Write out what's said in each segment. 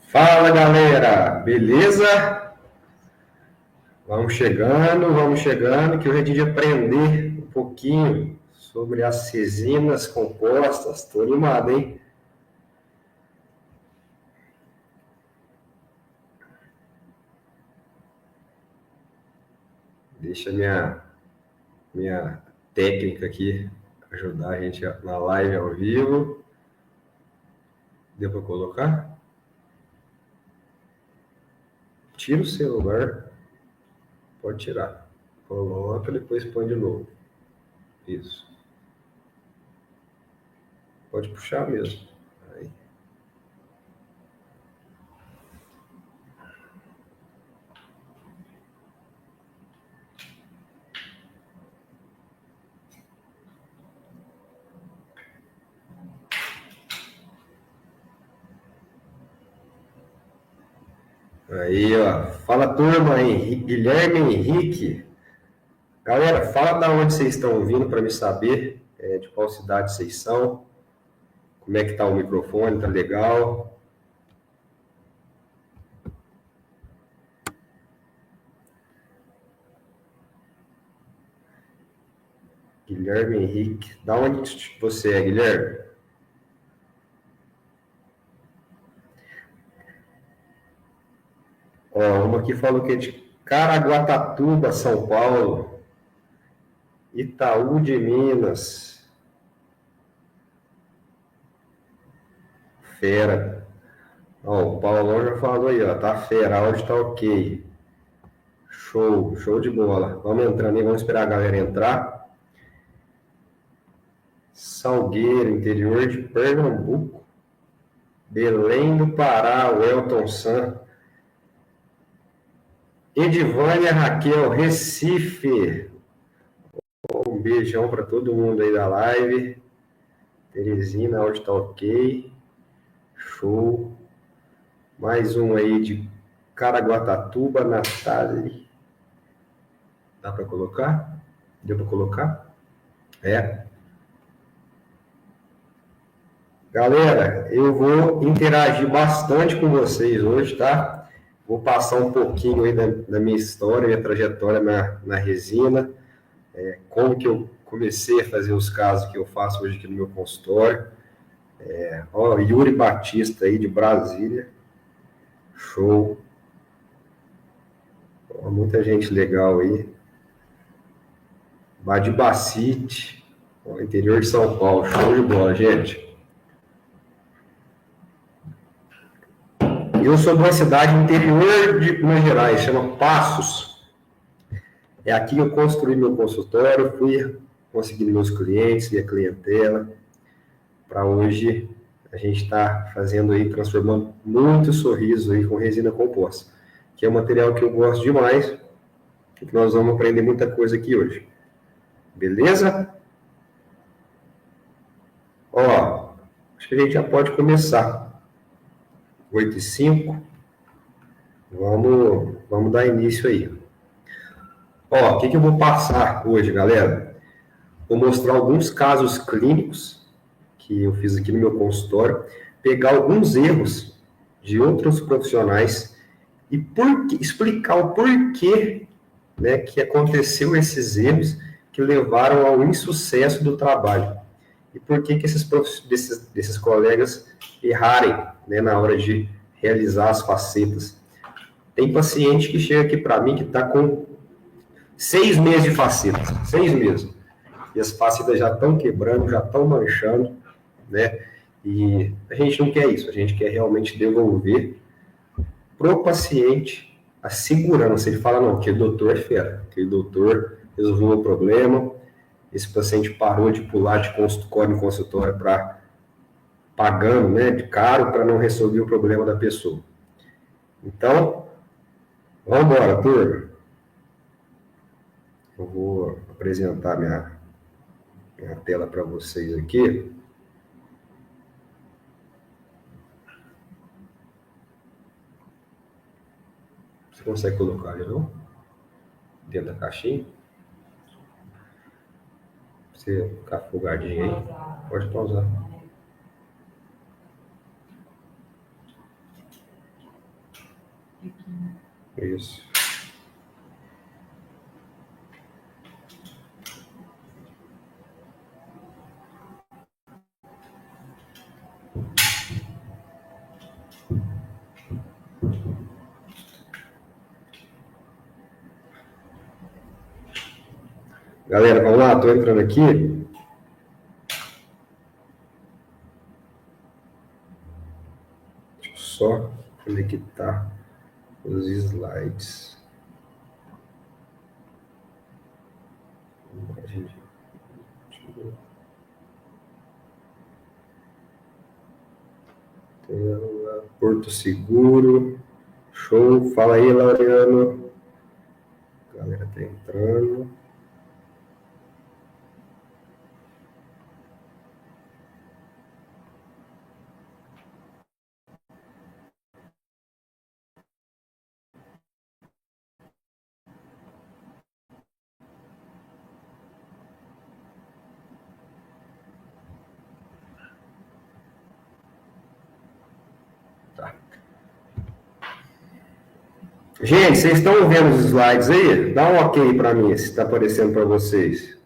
Fala galera, beleza? Vamos chegando, que hoje é dia de aprender um pouquinho sobre as resinas compostas. Tô animado, hein? Deixa minha técnica aqui ajudar a gente na live ao vivo. Deu para colocar? Tira o celular, pode tirar. Coloca, depois põe de novo. Isso. Pode puxar mesmo. Aí. Aí, ó. Fala turma aí, Guilherme Henrique. Galera, fala da onde vocês estão ouvindo para me saber, de qual cidade vocês são, como é que tá o microfone, tá legal? Guilherme Henrique, da onde você é, Guilherme? Ó, uma aqui falou que é de Caraguatatuba, São Paulo, Itaú de Minas, fera. Ó, o Paulão já falou aí, ó, tá fera, áudio tá ok. Show de bola. Vamos entrando aí, vamos esperar a galera entrar. Salgueiro, interior de Pernambuco. Belém do Pará, o Elton San. Edivânia Raquel, Recife. Um beijão para todo mundo aí da live. Teresina, áudio tá ok. Show. Mais um aí de Caraguatatuba, Natália. Dá para colocar? Deu para colocar? É. Galera, eu vou interagir bastante com vocês hoje, tá? Vou passar um pouquinho aí da minha história, minha trajetória na resina, como que eu comecei a fazer os casos que eu faço hoje aqui no meu consultório. Ó, Yuri Batista aí de Brasília, show. Ó, muita gente legal aí. Badibacite, interior de São Paulo, show de bola, gente. Eu sou de uma cidade interior de Minas Gerais, chama Passos. É aqui que eu construí meu consultório, fui conseguindo meus clientes, minha clientela, para hoje a gente está fazendo aí, transformando muitos sorrisos aí com resina composta, que é um material que eu gosto demais, e que nós vamos aprender muita coisa aqui hoje. Beleza? Ó, acho que a gente já pode começar. 8h05. Vamos dar início aí. Ó, o que eu vou passar hoje, galera? Vou mostrar alguns casos clínicos que eu fiz aqui no meu consultório, pegar alguns erros de outros profissionais e explicar o porquê, né, que aconteceu esses erros que levaram ao insucesso do trabalho. E por que desses colegas errarem, né, na hora de realizar as facetas. Tem paciente que chega aqui para mim que está com 6 meses de facetas, 6 meses. E as facetas já estão quebrando, já estão manchando, né? E a gente não quer isso, a gente quer realmente devolver pro paciente a segurança. Ele fala, não, aquele doutor é fera, aquele doutor resolveu o problema, esse paciente parou de pular de consultório em consultório para pagando, né, de caro para não resolver o problema da pessoa. Então, vamos embora, turma. Eu vou apresentar minha tela para vocês aqui. Você consegue colocar ali, não? Dentro da caixinha. Você ficar folgadinho aí. Pode pausar. Isso. Galera, vamos lá, estou entrando aqui. Deixa eu só conectar os slides. Porto Seguro. Show. Fala aí, Laureano. A galera tá entrando. Tá. Gente, vocês estão vendo os slides aí? Dá um ok para mim, se está aparecendo para vocês.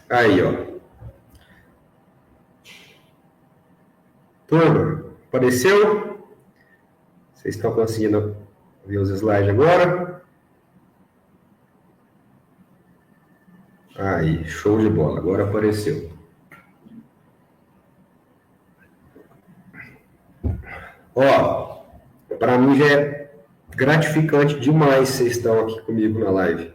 Aí, ó. Turma, apareceu? Vocês estão conseguindo ver os slides agora? Aí, show de bola. Agora apareceu. Ó, para mim já é gratificante demais vocês estão aqui comigo na live.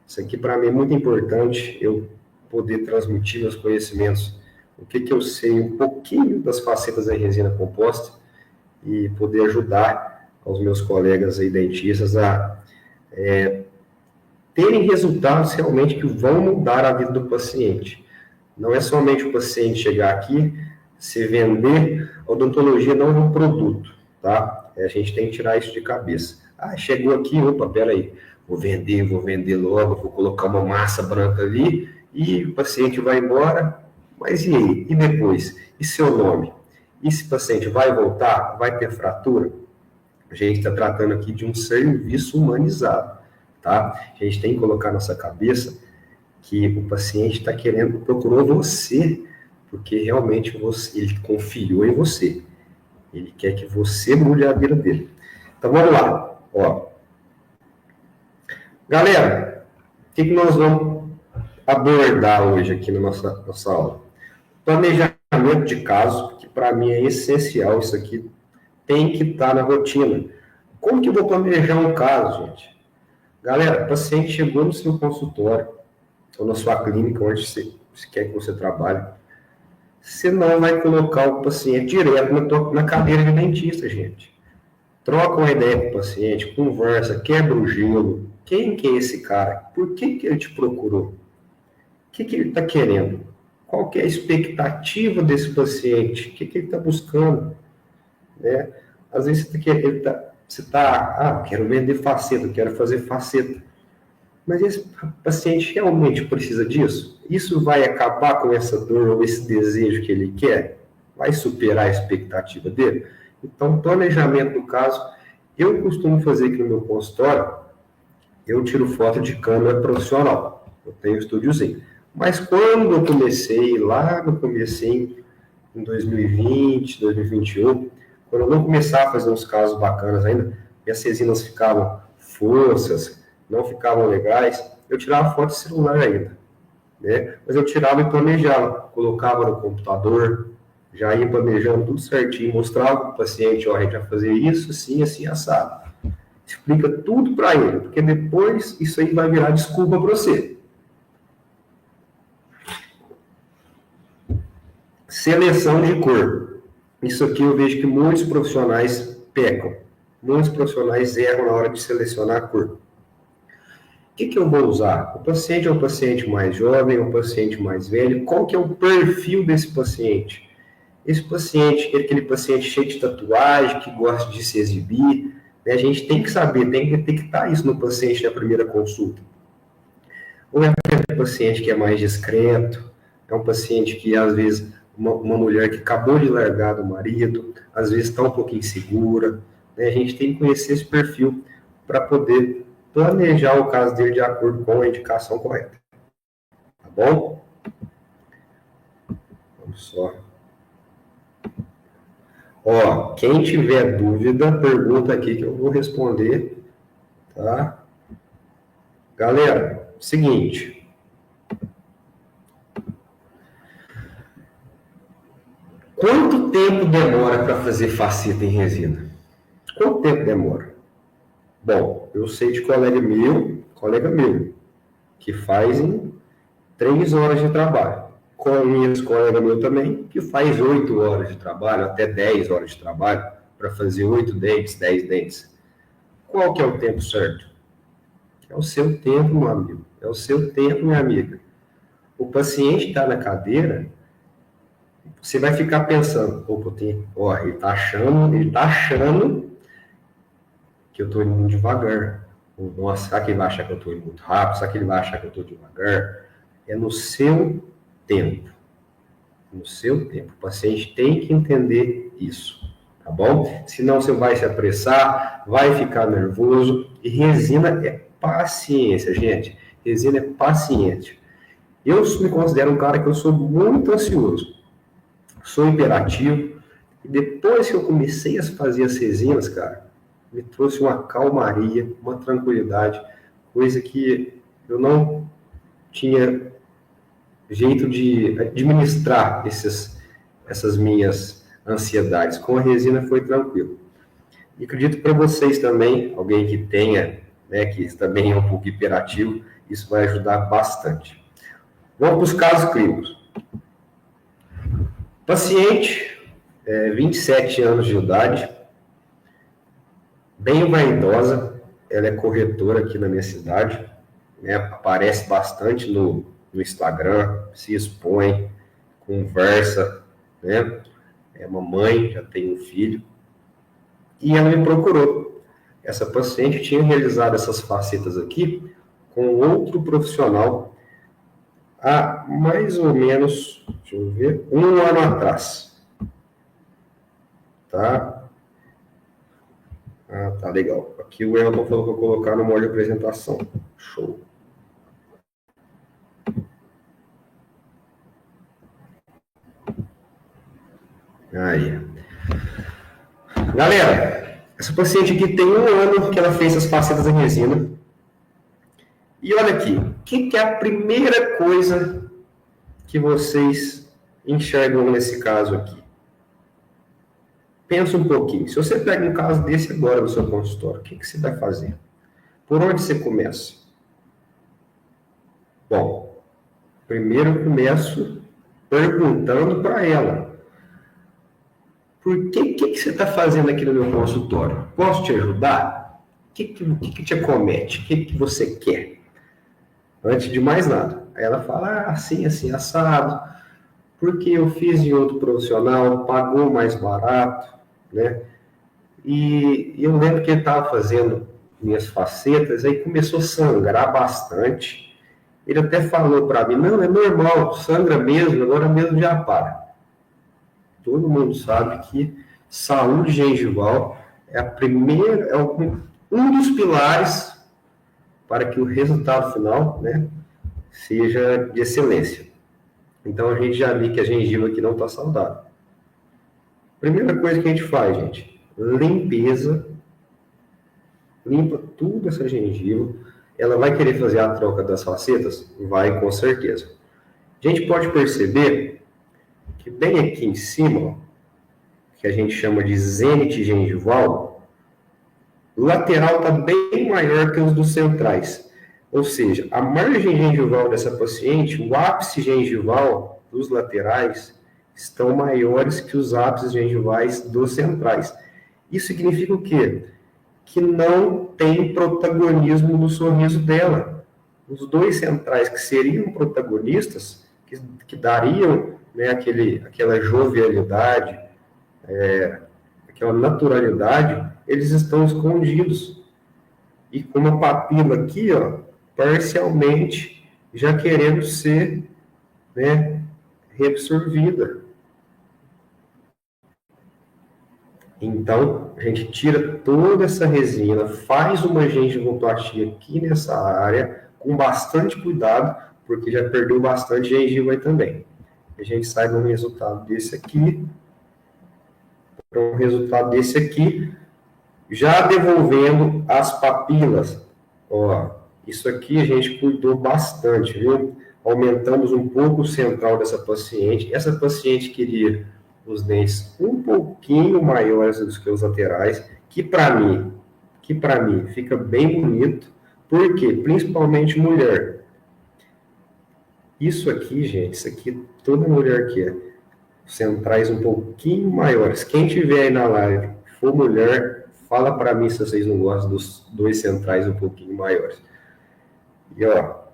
Isso aqui para mim é muito importante, eu poder transmitir meus conhecimentos, o que eu sei, um pouquinho das facetas da resina composta e poder ajudar os meus colegas aí dentistas a terem resultados realmente que vão mudar a vida do paciente. Não é somente o paciente chegar aqui, se vender, a odontologia não é um produto, tá? A gente tem que tirar isso de cabeça. Ah, chegou aqui, opa, peraí, vou vender logo, vou colocar uma massa branca ali e o paciente vai embora, mas e aí? E depois? E seu nome? E esse paciente vai voltar? Vai ter fratura? A gente está tratando aqui de um serviço humanizado, tá? A gente tem que colocar na nossa cabeça que o paciente está procurou você, porque realmente ele confiou em você. Ele quer que você mude a vida dele. Então, vamos lá. Ó. Galera, o que nós vamos abordar hoje aqui na nossa aula? Planejamento de caso, que para mim é essencial, isso aqui tem que estar na rotina. Como que eu vou planejar um caso, gente? Galera, o paciente chegou no seu consultório, ou na sua clínica, onde você quer que você trabalhe, você não vai colocar o paciente direto na cadeira de dentista, gente. Troca uma ideia com o paciente, conversa, quebra o gelo. Quem que é esse cara? Por que ele te procurou? O que ele está querendo? Qual que é a expectativa desse paciente? O que ele está buscando? Né? Às vezes você está, quero vender faceta, quero fazer faceta. Mas esse paciente realmente precisa disso? Isso vai acabar com essa dor ou esse desejo que ele quer? Vai superar a expectativa dele? Então, planejamento do caso, eu costumo fazer aqui no meu consultório, eu tiro foto de câmera profissional. Eu tenho um estúdiozinho. Mas quando eu comecei, em 2020, 2021, quando eu não começava a fazer uns casos bacanas ainda, minhas resinas ficavam foscas, não ficavam legais, eu tirava foto de celular ainda, né? Mas eu tirava e planejava, colocava no computador, já ia planejando tudo certinho, mostrava para o paciente, ó, a gente vai fazer isso, assim, assim, assado. Explica tudo para ele, porque depois isso aí vai virar desculpa para você. Seleção de cor. Isso aqui eu vejo que muitos profissionais pecam. Muitos profissionais erram na hora de selecionar a cor. O que eu vou usar? O paciente é um paciente mais jovem, é um paciente mais velho? Qual que é o perfil desse paciente? Esse paciente, aquele paciente cheio de tatuagem, que gosta de se exibir, né? A gente tem que saber, tem que detectar isso no paciente na primeira consulta. Ou é aquele paciente que é mais discreto, é um paciente que, às vezes, uma mulher que acabou de largar do marido, às vezes está um pouquinho insegura, né? A gente tem que conhecer esse perfil para poder planejar o caso dele de acordo com a indicação correta. Tá bom? Vamos só. Ó, quem tiver dúvida, pergunta aqui que eu vou responder, tá? Galera, seguinte. Quanto tempo demora para fazer faceta em resina? Quanto tempo demora? Bom, eu sei de colega meu, que faz em 3 horas de trabalho. Conheço colega meu também, que faz 8 horas de trabalho, até 10 horas de trabalho, para fazer 8 dentes, 10 dentes. Qual que é o tempo certo? É o seu tempo, meu amigo. É o seu tempo, minha amiga. O paciente está na cadeira, você vai ficar pensando, ó, ele tá achando que eu estou indo muito devagar. Nossa, será que ele vai achar que eu estou indo muito rápido? Será que ele vai achar que eu estou devagar? É no seu tempo. No seu tempo. O paciente tem que entender isso, tá bom? Senão você vai se apressar, vai ficar nervoso. E resina é paciência, gente. Resina é paciente. Eu me considero um cara que eu sou muito ansioso. Sou hiperativo. E depois que eu comecei a fazer as resinas, cara, me trouxe uma calmaria, uma tranquilidade, coisa que eu não tinha jeito de administrar essas minhas ansiedades. Com a resina foi tranquilo. E acredito para vocês também, alguém que tenha, né, que também é um pouco hiperativo, isso vai ajudar bastante. Vamos para os casos clínicos. Paciente, 27 anos de idade, bem vaidosa, ela é corretora aqui na minha cidade, né, aparece bastante no Instagram, se expõe, conversa, né, é mamãe, já tem um filho, e ela me procurou. Essa paciente tinha realizado essas facetas aqui com outro profissional há mais ou menos, deixa eu ver, 1 ano atrás. Tá? Ah, tá legal. Aqui o Elton falou que eu colocar no molde de apresentação. Show. Aí. Galera, essa paciente aqui tem 1 ano que ela fez as facetas em resina. E olha aqui, o que é a primeira coisa que vocês enxergam nesse caso aqui? Pensa um pouquinho. Se você pega um caso desse agora no seu consultório, o que você vai fazer? Por onde você começa? Bom, primeiro eu começo perguntando para ela. Por que você está fazendo aqui no meu consultório? Posso te ajudar? O que te acomete? O que você quer? Antes de mais nada. Aí ela fala, assim, assado, porque eu fiz em outro profissional, pagou mais barato, né? E eu lembro que ele estava fazendo minhas facetas, aí começou a sangrar bastante. Ele até falou para mim, não, é normal, sangra mesmo, agora mesmo já para. Todo mundo sabe que saúde gengival é a primeira, um dos pilares para que o resultado final, né, seja de excelência. Então a gente já viu que a gengiva aqui não está saudável. Primeira coisa que a gente faz, gente, limpeza, limpa tudo essa gengiva. Ela vai querer fazer a troca das facetas? Vai, com certeza. A gente pode perceber que bem aqui em cima, que a gente chama de zênite gengival, o lateral está bem maior que os dos centrais. Ou seja, a margem gengival dessa paciente, o ápice gengival dos laterais, estão maiores que os ápices gengivais dos centrais. Isso significa o quê? Que não tem protagonismo no sorriso dela. Os dois centrais que seriam protagonistas, que dariam né, aquela jovialidade, aquela naturalidade, eles estão escondidos. E com uma papila aqui, ó, parcialmente já querendo ser, né, reabsorvida. Então, a gente tira toda essa resina, faz uma gengivoplastia aqui nessa área, com bastante cuidado, porque já perdeu bastante gengiva aí também. A gente sai num resultado desse aqui, para um resultado desse aqui, já devolvendo as papilas. Ó, isso aqui a gente cuidou bastante, viu? Aumentamos um pouco o central dessa paciente. Essa paciente queria os dentes um pouquinho maiores do que os laterais, que para mim fica bem bonito. Por quê? Principalmente mulher. Isso aqui, gente, isso aqui toda mulher quer. Centrais um pouquinho maiores. Quem tiver aí na live, for mulher, fala para mim se vocês não gostam dos dois centrais um pouquinho maiores. E ó,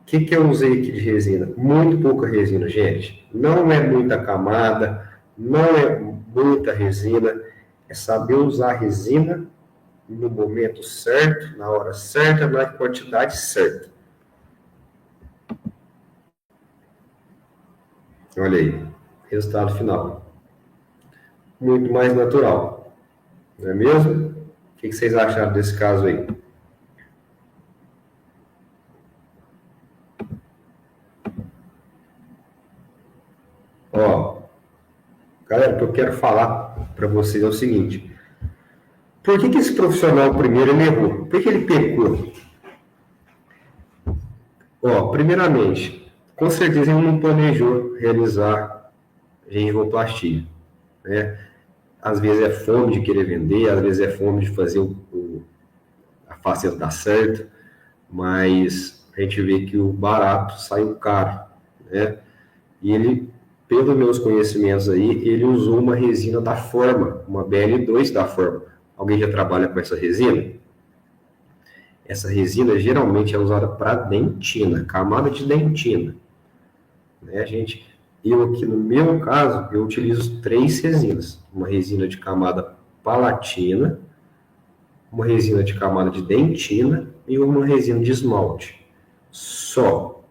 o que eu usei aqui de resina? Muito pouca resina, gente. Não é muita camada, não é muita resina. É saber usar a resina no momento certo, na hora certa, na quantidade certa. Olha aí, resultado final. Muito mais natural. Não é mesmo? O que vocês acharam desse caso aí? Ó, galera, o que eu quero falar para vocês é o seguinte. Por que esse profissional primeiro ele errou? Por que ele pecou? Ó, primeiramente, com certeza ele não planejou realizar gengivoplastia, né? Às vezes é fome de querer vender, às vezes é fome de fazer a faceta dar certo, mas a gente vê que o barato saiu caro, né? E ele, pelos meus conhecimentos aí, ele usou uma resina da Forma, uma BL2 da Forma. Alguém já trabalha com essa resina? Essa resina geralmente é usada para dentina, camada de dentina. Né, gente? Eu aqui no meu caso, eu utilizo 3 resinas. Uma resina de camada palatina, uma resina de camada de dentina e uma resina de esmalte. Só.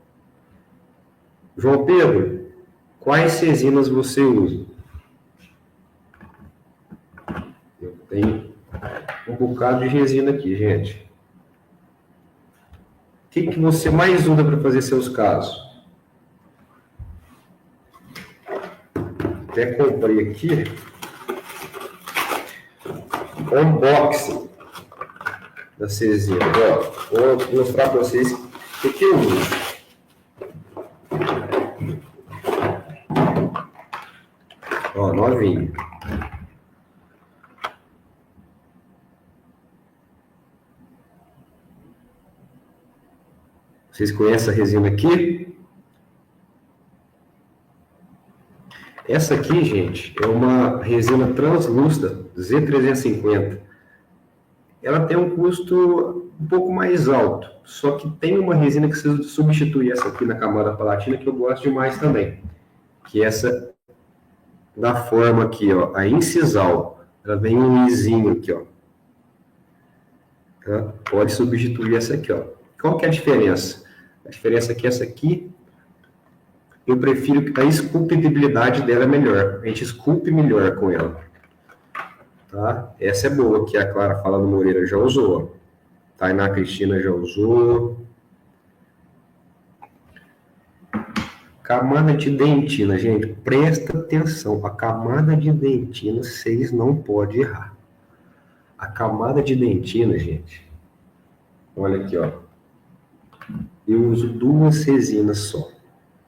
João Pedro, quais resinas você usa? Eu tenho um bocado de resina aqui, gente. O que você mais usa para fazer seus casos? Até comprei aqui unboxing da resina. Ó, vou mostrar para vocês o que eu uso. Ó, novinho. Vocês conhecem a resina aqui? Essa aqui, gente, é uma resina translúcida Z350. Ela tem um custo um pouco mais alto, só que tem uma resina que se substitui essa aqui na camada palatina que eu gosto demais também, que é essa da Forma aqui, ó, a Incisal. Ela vem um izinho aqui, ó. Tá? Pode substituir essa aqui, ó. Qual que é a diferença? A diferença é que essa aqui, eu prefiro que a esculpibilidade dela é melhor. A gente esculpe melhor com ela. Tá? Essa é boa, que a Clara Fala do Moreira já usou. Tainá Cristina já usou. Camada de dentina, gente, presta atenção. A camada de dentina, vocês não podem errar. A camada de dentina, gente, olha aqui, ó. Eu uso 2 resinas só.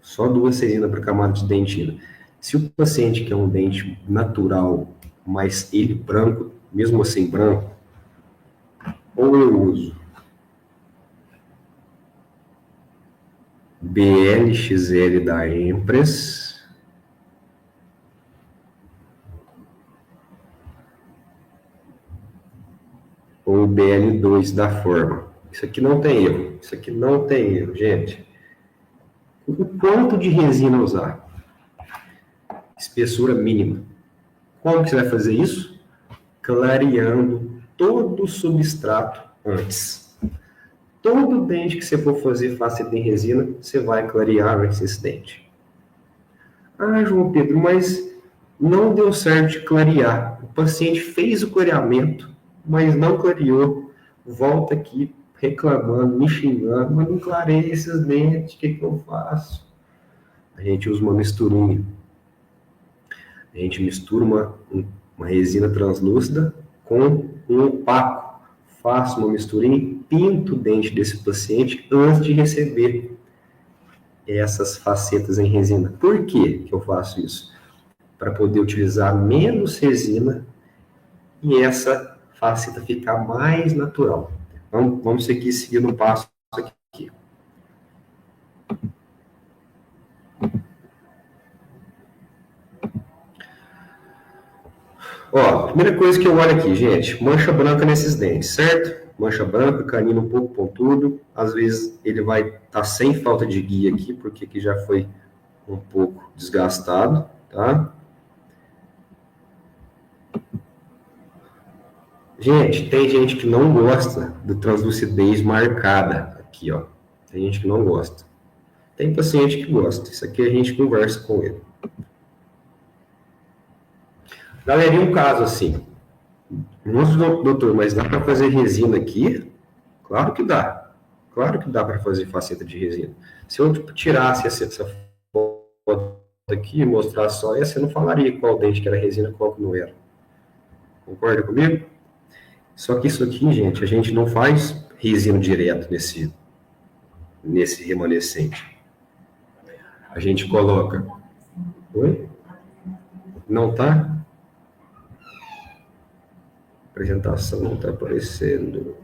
Só 2 resinas para camada de dentina. Se o paciente quer um dente natural, mas ele branco, mesmo assim branco, ou eu uso BLXL da Empress, ou BL2 da Forma. Isso aqui não tem erro. Isso aqui não tem erro, gente. O quanto de resina usar? espessura mínima. Como que você vai fazer isso? Clareando todo o substrato antes. Todo dente que você for fazer faceta em resina, você vai clarear antes desse dente. Ah, João Pedro, mas não deu certo de clarear. O paciente fez o clareamento, mas não clareou. Volta aqui reclamando, me xingando, mas não clareia esses dentes, o que eu faço? A gente usa uma misturinha. A gente mistura uma resina translúcida com um opaco. Faço uma misturinha e pinto o dente desse paciente antes de receber essas facetas em resina. Por que eu faço isso? Para poder utilizar menos resina e essa faceta ficar mais natural. Vamos aqui seguir no passo aqui. Ó, primeira coisa que eu olho aqui, gente, mancha branca nesses dentes, certo? Mancha branca, canino um pouco pontudo, às vezes ele vai estar sem falta de guia aqui, porque aqui já foi um pouco desgastado, tá? Gente, tem gente que não gosta de translucidez marcada aqui, ó. Tem gente que não gosta. Tem paciente que gosta, isso aqui a gente conversa com ele. Galera, e um caso assim, nossa, doutor, mas dá para fazer resina aqui? Claro que dá. Claro que dá para fazer faceta de resina. Se eu tirasse essa foto aqui e mostrar só essa, eu não falaria qual dente que era resina e qual que não era. Concorda comigo? Só que isso aqui, gente, a gente não faz resina direto nesse remanescente. A gente coloca... Oi? Não tá? A apresentação não tá aparecendo.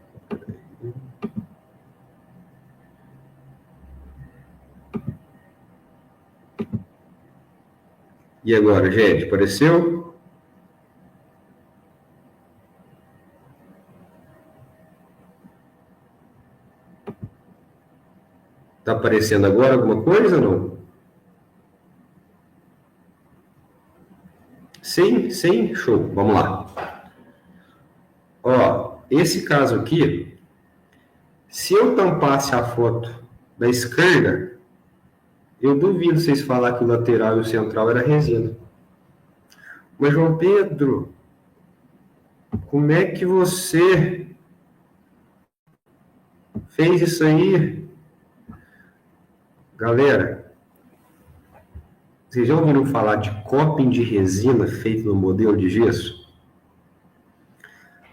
E agora, gente, apareceu? Tá aparecendo agora alguma coisa ou não? Sim, sim, show. Vamos lá. Ó, esse caso aqui, se eu tampasse a foto da esquerda, eu duvido vocês falar que o lateral e o central era resina. Mas, João Pedro, como é que você fez isso aí? Galera, vocês já ouviram falar de coping de resina feito no modelo de gesso?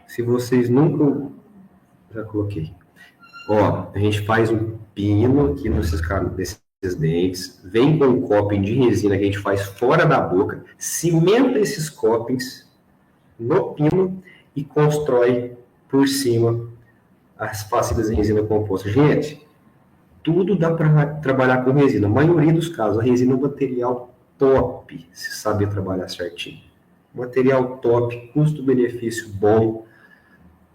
Se vocês nunca... Já coloquei. Ó, a gente faz um pino aqui nesses dentes, vem com um coping de resina que a gente faz fora da boca, cimenta esses copings no pino e constrói por cima as facetas em resina composta. Gente, tudo dá para trabalhar com resina. A maioria dos casos, a resina é um material top, se saber trabalhar certinho. Material top, custo-benefício bom,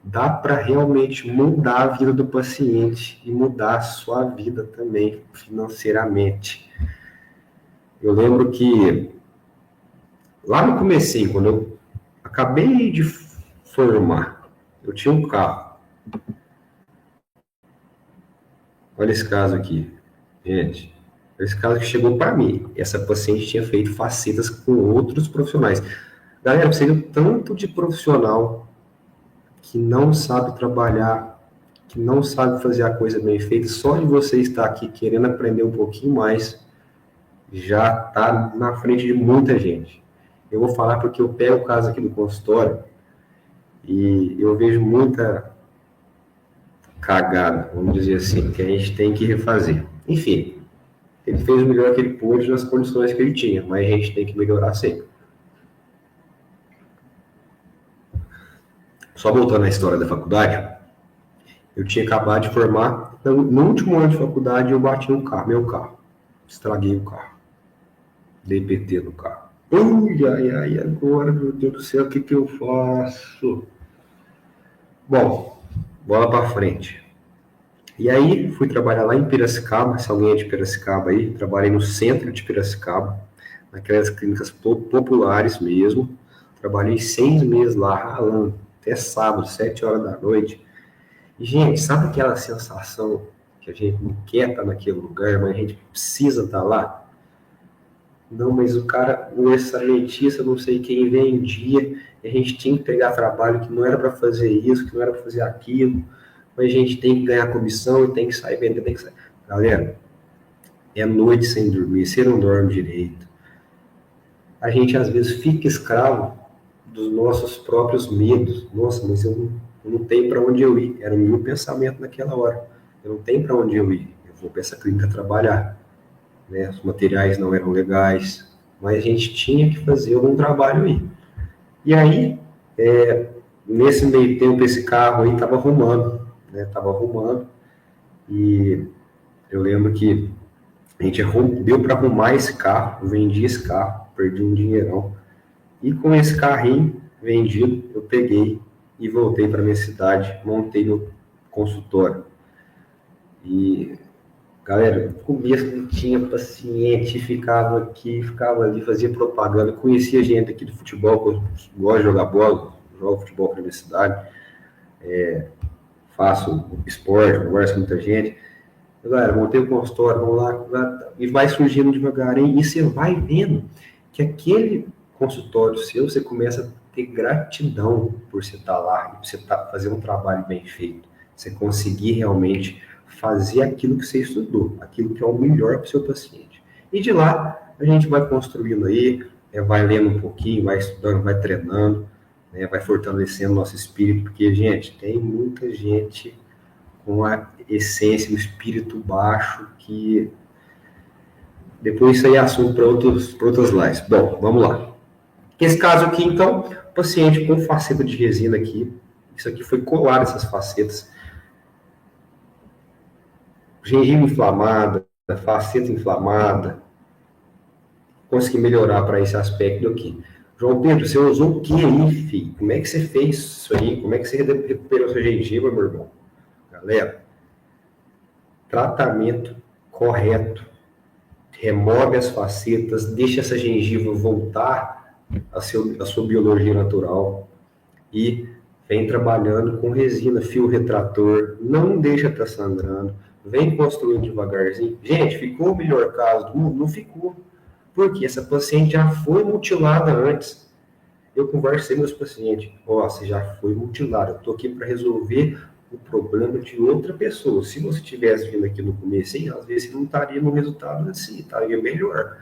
dá para realmente mudar a vida do paciente e mudar a sua vida também financeiramente. Eu lembro que lá no comecinho, quando eu acabei de formar, eu tinha um carro. Olha esse caso aqui, gente. Esse caso que chegou para mim. Essa paciente tinha feito facetas com outros profissionais. Galera, você viu tanto de profissional que não sabe trabalhar, que não sabe fazer a coisa bem feita, só de você estar aqui querendo aprender um pouquinho mais, já está na frente de muita gente. Eu vou falar porque eu pego o caso aqui do consultório e eu vejo muita cagada, vamos dizer assim, que a gente tem que refazer. Enfim, ele fez o melhor que ele pôde nas condições que ele tinha, mas a gente tem que melhorar sempre. Só voltando à história da faculdade, eu tinha acabado de formar, no último ano de faculdade eu bati no carro, meu carro, estraguei o carro, dei PT no carro. Ai, agora, meu Deus do céu, o que eu faço? Bom, bola para frente. E aí, fui trabalhar lá em Piracicaba, se alguém é de Piracicaba aí, trabalhei no centro de Piracicaba, naquelas clínicas populares mesmo. Trabalhei 6 meses lá, ralando, até sábado, 7 horas da noite. E, gente, sabe aquela sensação que a gente não quer estar naquele lugar, mas a gente precisa estar lá? Não, mas o cara, o orçamentista, não sei quem vendia, a gente tinha que pegar trabalho que não era para fazer isso, que não era para fazer aquilo, mas a gente tem que ganhar comissão e tem que sair vendendo, tem que sair. Galera, é noite sem dormir, você não dorme direito. A gente, às vezes, fica escravo dos nossos próprios medos. Nossa, mas eu não tenho para onde eu ir. Era o meu pensamento naquela hora. Eu não tenho para onde eu ir. Eu vou para essa clínica trabalhar. Né? Os materiais não eram legais, mas a gente tinha que fazer algum trabalho aí. E aí, nesse meio tempo, esse carro aí estava arrumando, né? Estava arrumando, e eu lembro que a gente deu para arrumar esse carro, eu vendi esse carro, perdi um dinheirão, e com esse carrinho vendido, eu peguei e voltei para minha cidade, montei meu consultório. E galera, no começo não tinha paciente, ficava aqui, ficava ali, fazia propaganda, conhecia gente aqui do futebol, que eu gosto de jogar bola, jogo futebol para a minha cidade, faço esporte, converso com muita gente. Galera, montei o consultório, vamos lá, e vai surgindo devagarinho, e você vai vendo que aquele consultório seu, você começa a ter gratidão por você estar lá, por você fazer um trabalho bem feito, você conseguir realmente fazer aquilo que você estudou, aquilo que é o melhor para o seu paciente. E de lá, a gente vai construindo aí, vai lendo um pouquinho, vai estudando, vai treinando, né, vai fortalecendo nosso espírito, porque, gente, tem muita gente com a essência, o espírito baixo, que depois isso aí é assunto para outras lives. Bom, vamos lá. Esse caso aqui, então, paciente com faceta de resina aqui, isso aqui foi colar essas facetas, gengiva inflamada, faceta inflamada, consegui melhorar para esse aspecto aqui. João Pedro, você usou o que aí, filho? Como é que você fez isso aí? Como é que você recuperou sua gengiva, meu irmão? Galera, tratamento correto. Remove as facetas, deixa essa gengiva voltar à sua biologia natural e vem trabalhando com resina, fio retrator, não deixa estar sangrando, vem construindo devagarzinho. Gente, ficou o melhor caso do mundo? Não ficou. Porque essa paciente já foi mutilada antes. Eu conversei com meus pacientes, você já foi mutilada, eu estou aqui para resolver o problema de outra pessoa. Se você tivesse vindo aqui no começo, às vezes você não estaria no resultado assim, estaria melhor.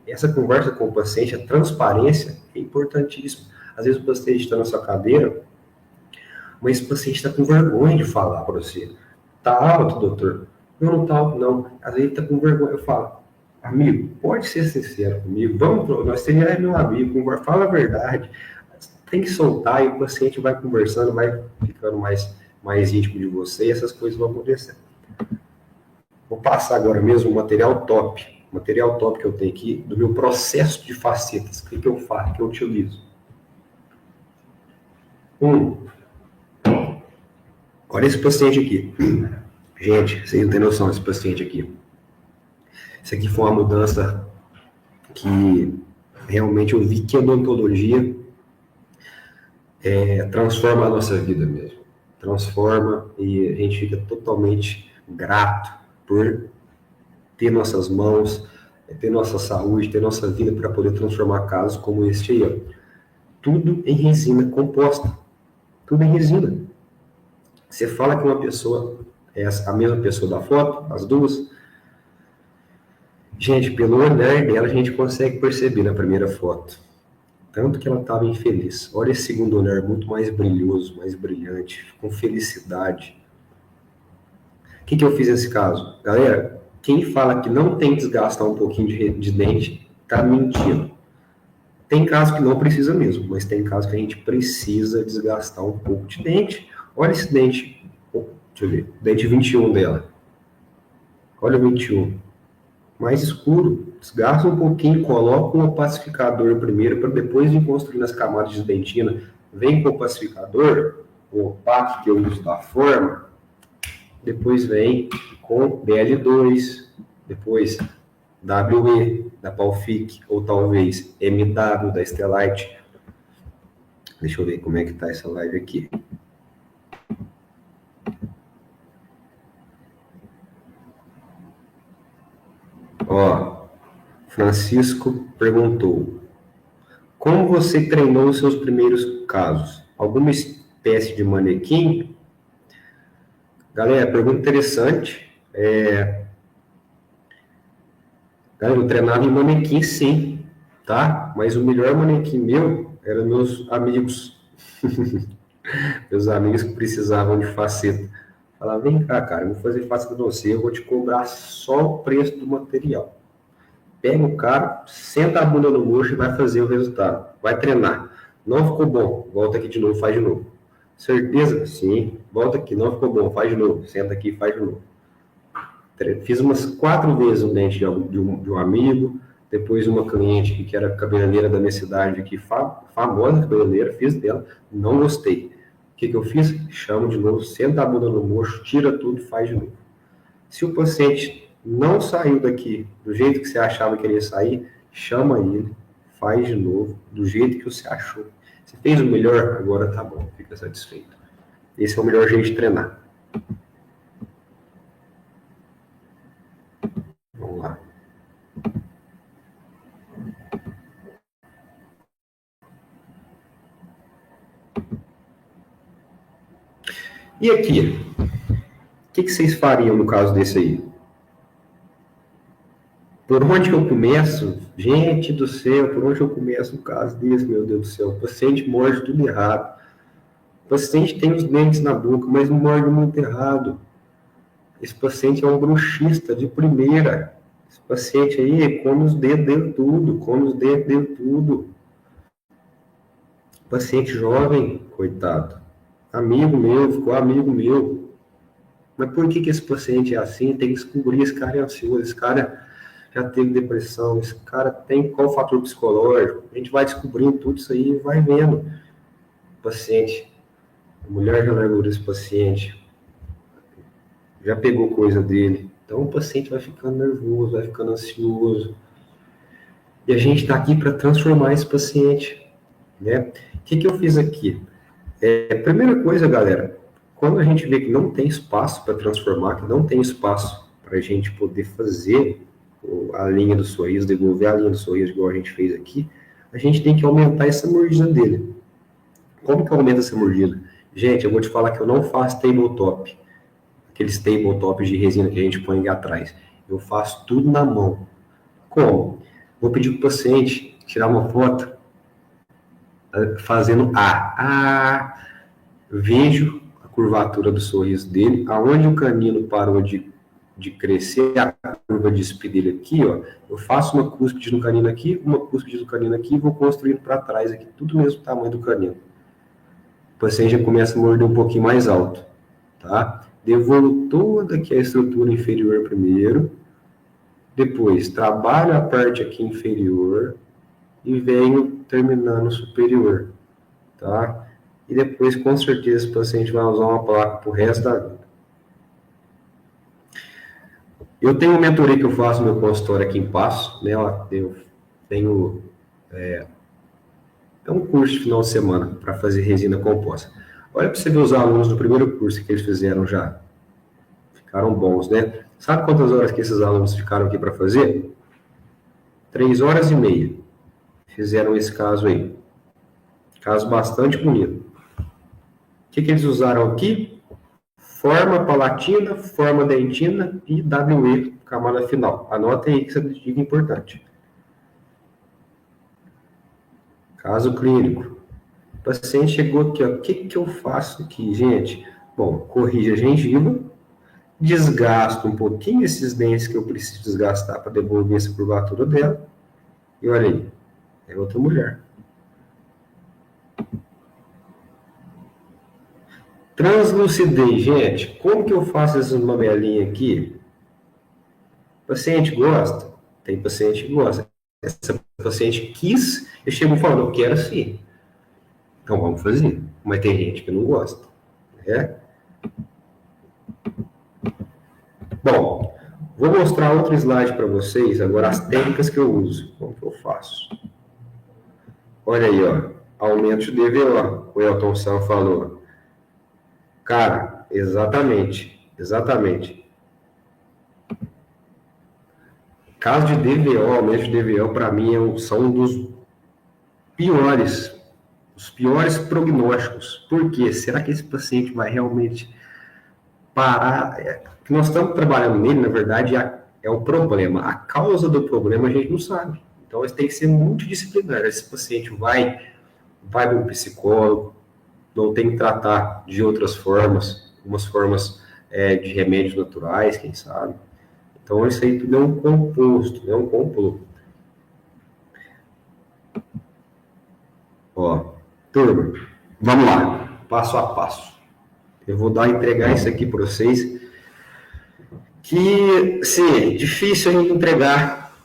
Essa conversa com o paciente, a transparência é importantíssima. Às vezes o paciente está na sua cadeira, mas o paciente está com vergonha de falar para você. Está alto, doutor? Eu não está alto, não. Às vezes ele está com vergonha. Eu falo, amigo, pode ser sincero comigo. Nós temos meu amigo, fala a verdade. Tem que soltar e o paciente vai conversando, vai ficando mais íntimo de você e essas coisas vão acontecendo. Vou passar agora mesmo o material top que eu tenho aqui do meu processo de facetas. O que eu faço, o que eu utilizo? Olha esse paciente aqui. Gente, vocês não têm noção desse paciente aqui. Isso aqui foi uma mudança que realmente eu vi que a odontologia transforma a nossa vida mesmo. Transforma e a gente fica totalmente grato por ter nossas mãos, ter nossa saúde, ter nossa vida para poder transformar casos como este aí. Ó. Tudo em resina composta. Tudo em resina. Você fala que uma pessoa é a mesma pessoa da foto, as duas. Gente, pelo olhar dela a gente consegue perceber na primeira foto. Tanto que ela estava infeliz. Olha esse segundo olhar, muito mais brilhoso, mais brilhante, com felicidade. O que eu fiz nesse caso? Galera, quem fala que não tem que desgastar um pouquinho de dente, tá mentindo. Tem casos que não precisa mesmo, mas tem casos que a gente precisa desgastar um pouco de dente. Olha esse dente, deixa eu ver, dente 21 dela. Olha o 21. Mais escuro, desgasta um pouquinho, coloca um opacificador primeiro, para depois ir construindo as camadas de dentina. Vem com o opacificador, o opaque que eu uso da forma, depois vem com BL2, depois WE, da Palfic, ou talvez MW, da Stellite. Deixa eu ver como é que tá essa live aqui. Ó, Francisco perguntou: como você treinou os seus primeiros casos? Alguma espécie de manequim? Galera, pergunta interessante. Galera, eu treinava em manequim, sim, tá? Mas o melhor manequim meu eram meus amigos. Meus amigos que precisavam de faceta. Falava, vem cá, cara, eu vou fazer faceta de você, eu vou te cobrar só o preço do material. Pega o cara, senta a bunda no mocho e vai fazer o resultado. Vai treinar. Não ficou bom, volta aqui de novo, faz de novo. Certeza? Sim. Volta aqui, não ficou bom, faz de novo. Senta aqui e faz de novo. Fiz umas 4 vezes um dente de um amigo, depois uma cliente que era cabeleireira da minha cidade aqui, famosa cabeleireira, fiz dela, não gostei. O que eu fiz? Chamo de novo, senta a bunda no mocho, tira tudo e faz de novo. Se o paciente não saiu daqui do jeito que você achava que ele ia sair, chama ele, faz de novo, do jeito que você achou. Você fez o melhor, agora tá bom, fica satisfeito. Esse é o melhor jeito de treinar. Vamos lá. E aqui? O que vocês fariam no caso desse aí? Por onde que eu começo? Gente do céu, por onde eu começo no caso desse, meu Deus do céu? O paciente morde tudo errado. O paciente tem os dentes na boca, mas morde muito errado. Esse paciente é um bruxista de primeira. Esse paciente aí come os dedos dele tudo, come os dentes dele tudo. Paciente jovem, coitado. Amigo meu, ficou amigo meu. Mas por que esse paciente é assim? Tem que descobrir, esse cara é ansioso, esse cara já teve depressão, esse cara tem qual fator psicológico. A gente vai descobrindo tudo isso aí e vai vendo. O paciente, a mulher já largou desse paciente, já pegou coisa dele. Então o paciente vai ficando nervoso, vai ficando ansioso. E a gente está aqui para transformar esse paciente, né? O que eu fiz aqui? Primeira coisa, galera, quando a gente vê que não tem espaço para transformar, que não tem espaço para a gente poder fazer a linha do sorriso, devolver a linha do sorriso, igual a gente fez aqui, a gente tem que aumentar essa mordida dele. Como que aumenta essa mordida? Gente, eu vou te falar que eu não faço tabletop, aqueles tabletops de resina que a gente põe aqui atrás. Eu faço tudo na mão. Como? Vou pedir para o paciente tirar uma foto fazendo A. Vejo a curvatura do sorriso dele, aonde o canino parou de crescer, a curva de SP dele aqui, ó, eu faço uma cúspide no canino aqui, uma cúspide do canino aqui, e vou construindo para trás aqui, tudo o mesmo tamanho do canino. O paciente já começa a morder um pouquinho mais alto, tá? Devolvo toda aqui a estrutura inferior primeiro, depois trabalho a parte aqui inferior e venho terminando o superior, tá? E depois, com certeza, o paciente vai usar uma placa pro resto da vida. Eu tenho uma mentoria que eu faço no meu consultório aqui em Passo, né? Eu tenho um curso de final de semana para fazer resina composta. Olha para você ver os alunos do primeiro curso que eles fizeram já. Ficaram bons, né? Sabe quantas horas que esses alunos ficaram aqui para fazer? 3h30. Fizeram esse caso aí. Caso bastante bonito. O que eles usaram aqui? Forma palatina, forma dentina e WE, camada final. Anotem aí que essa dica é importante. Caso clínico. O paciente chegou aqui, ó. O que eu faço aqui, gente? Bom, corrige a gengiva, desgasto um pouquinho esses dentes que eu preciso desgastar para devolver essa curvatura dela. E olha aí, é outra mulher. Translucidez, gente. Como que eu faço essas mamelinhas aqui? O paciente gosta? Tem paciente que gosta. Essa paciente quis, eu chego falando, eu quero sim. Então vamos fazer. Mas tem gente que não gosta. Né? Bom, Vou mostrar outro slide para vocês, agora as técnicas que eu uso. Como que eu faço? Olha aí, ó. Aumento de DVO, o Elton Sam falou. Cara, exatamente, exatamente. Caso de DVO, aumento de DVO, para mim, são um dos os piores prognósticos. Por quê? Será que esse paciente vai realmente parar? O que nós estamos trabalhando nele, na verdade, é o problema. A causa do problema a gente não sabe. Então, isso tem que ser multidisciplinar. Esse paciente vai para um psicólogo, não tem que tratar de outras formas, umas formas de remédios naturais, quem sabe. Então, isso aí tudo é um composto, é um complô. Ó, turma, vamos lá, passo a passo. Eu vou entregar isso aqui para vocês, que, sim, é difícil a gente entregar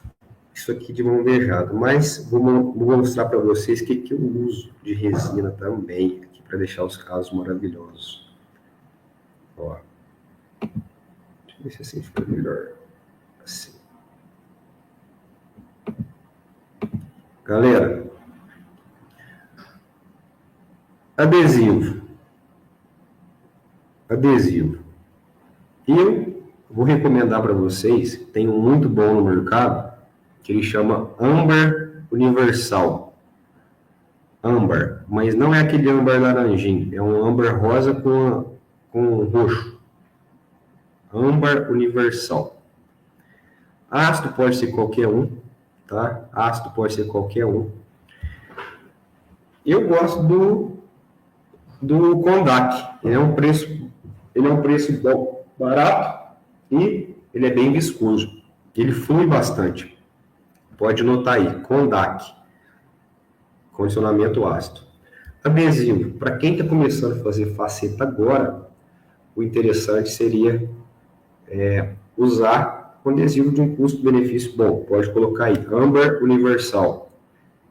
isso aqui de mão beijada, mas vou mostrar para vocês o que eu uso de resina também, aqui para deixar os casos maravilhosos. Ó, deixa eu ver se assim fica melhor. Assim. Galera, adesivo. Eu vou recomendar para vocês, tem um muito bom no mercado, que ele chama âmbar universal. Âmbar, mas não é aquele âmbar laranjinho, é um âmbar rosa com roxo. Âmbar universal. Ácido pode ser qualquer um, tá? Ácido pode ser qualquer um. Eu gosto do Kondak. Ele é um preço bom, barato e ele é bem viscoso. Ele flui bastante. Pode notar aí, Kondak. Condicionamento ácido. Adesivo. Para quem está começando a fazer faceta agora, o interessante seria usar um adesivo de um custo-benefício bom. Pode colocar aí, âmbar universal.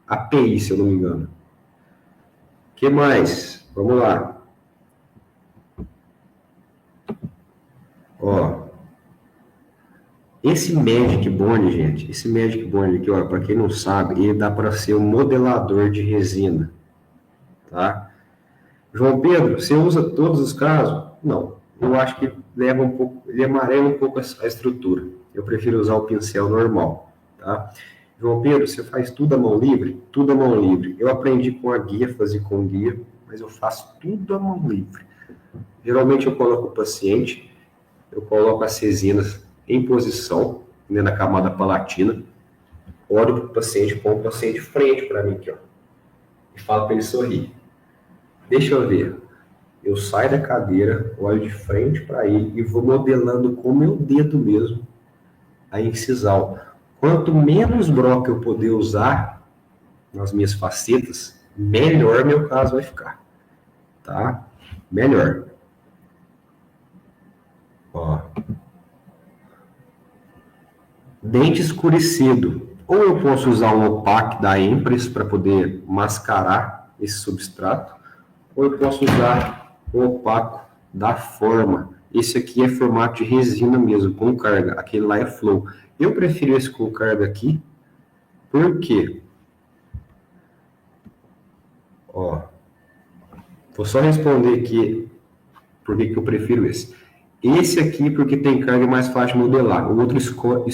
API, se eu não me engano. O que mais? Vamos lá. Ó. Esse Magic Bond, gente, esse Magic Bond aqui, ó, para quem não sabe, ele dá para ser um modelador de resina, tá? João Pedro, você usa todos os casos? Não. Eu acho que leva um pouco, ele amarela um pouco a estrutura. Eu prefiro usar o pincel normal, tá? João Pedro, você faz tudo à mão livre? Tudo à mão livre. Eu aprendi com a guia, fazer com guia, mas eu faço tudo à mão livre. Geralmente eu coloco o paciente, eu coloco as resinas em posição, né, na camada palatina, olho para o paciente, põe o paciente frente para mim aqui, ó, e falo para ele sorrir. Deixa eu ver. Eu saio da cadeira, olho de frente para ele e vou modelando com o meu dedo mesmo a incisal. Quanto menos broca eu poder usar nas minhas facetas, melhor meu caso vai ficar, tá? Melhor. Ó. Dente escurecido. Ou eu posso usar um opaque da Empress para poder mascarar esse substrato, ou eu posso usar o opaco da Forma. Esse aqui é formato de resina mesmo, com carga. Aquele lá é flow. Eu prefiro esse com carga aqui, por quê? Ó, vou só responder aqui por que eu prefiro esse. Esse aqui porque tem carga mais fácil de modelar. O outro escorre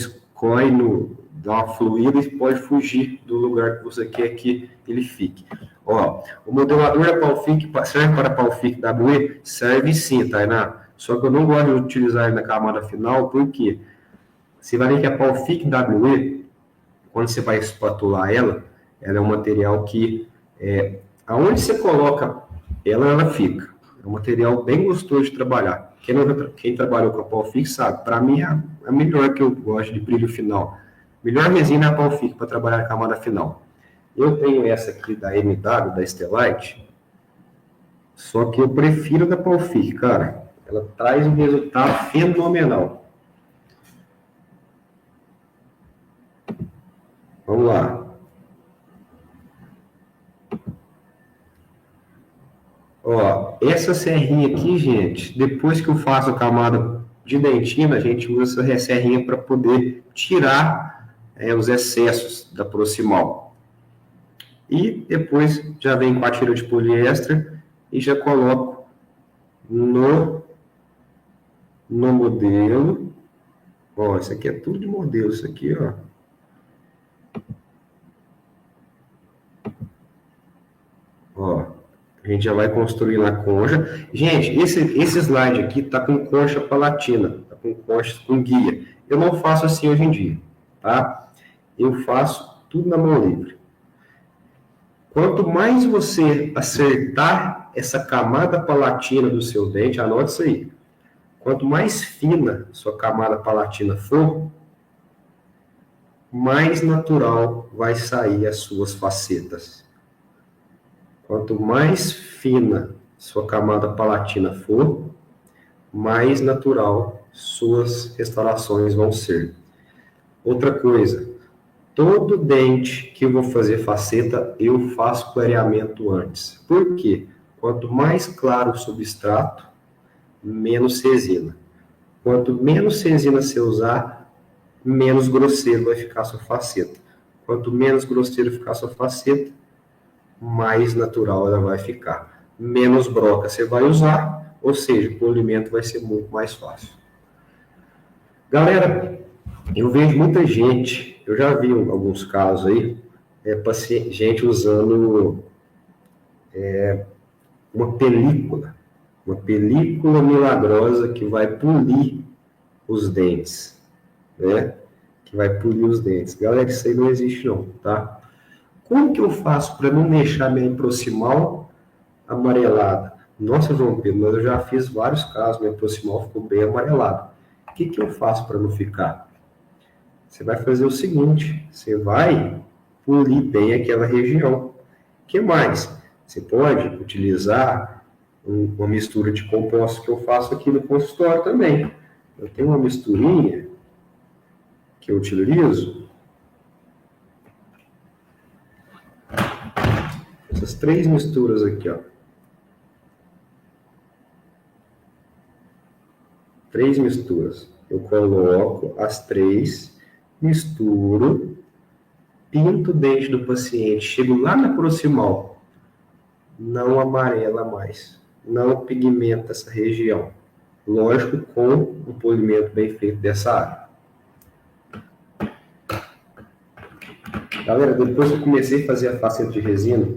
dá uma fluida e pode fugir do lugar que você quer que ele fique. Ó, o modelador da Palfic serve para Palfic WE? Serve sim, Tainá. Só que eu não gosto de utilizar ele na camada final, porque você vai ver que a Palfic WE, quando você vai espatular ela é um material que, aonde você coloca ela fica. É um material bem gostoso de trabalhar. Quem trabalhou com a Palfic sabe, para mim é a melhor que eu gosto de brilho final. Melhor resina é a Palfic para trabalhar na camada final. Eu tenho essa aqui da MW, da Stellite, só que eu prefiro da Palfic, cara. Ela traz um resultado fenomenal. Vamos lá. Ó, essa serrinha aqui, gente, depois que eu faço a camada de dentina, a gente usa essa serrinha para poder tirar os excessos da proximal. E depois já vem com a tira de poliéster e já coloco no modelo. Ó, isso aqui é tudo de modelo, isso aqui, ó. Ó, a gente já vai construir na concha. Gente, esse slide aqui tá com concha palatina, tá com concha com guia. Eu não faço assim hoje em dia, tá? Eu faço tudo na mão livre. Quanto mais você acertar essa camada palatina do seu dente, anote isso aí. Quanto mais fina sua camada palatina for, mais natural vai sair as suas facetas. Quanto mais fina sua camada palatina for, mais natural suas restaurações vão ser. Outra coisa, todo dente que eu vou fazer faceta, eu faço clareamento antes. Por quê? Quanto mais claro o substrato, menos resina. Quanto menos resina você usar, menos grosseiro vai ficar a sua faceta. Quanto menos grosseiro ficar a sua faceta, mais natural ela vai ficar. Menos broca você vai usar, ou seja, o polimento vai ser muito mais fácil. Galera, eu vejo muita gente, eu já vi alguns casos aí, gente usando uma película milagrosa que vai polir os dentes, né? Que vai polir os dentes. Galera, isso aí não existe não, tá? Como que eu faço para não deixar minha proximal amarelada? Nossa, João Pedro, mas eu já fiz vários casos, minha proximal ficou bem amarelada. O que que eu faço para não ficar? Você vai fazer o seguinte, você vai polir bem aquela região. O que mais? Você pode utilizar uma mistura de compostos que eu faço aqui no consultório também. Eu tenho uma misturinha que eu utilizo. Essas 3 misturas aqui, ó. 3 misturas. Eu coloco as 3, misturo, pinto o dente do paciente, chego lá na proximal, não amarela mais, não pigmenta essa região. Lógico, com um polimento bem feito dessa área. Galera, depois que eu comecei a fazer a faceta de resina,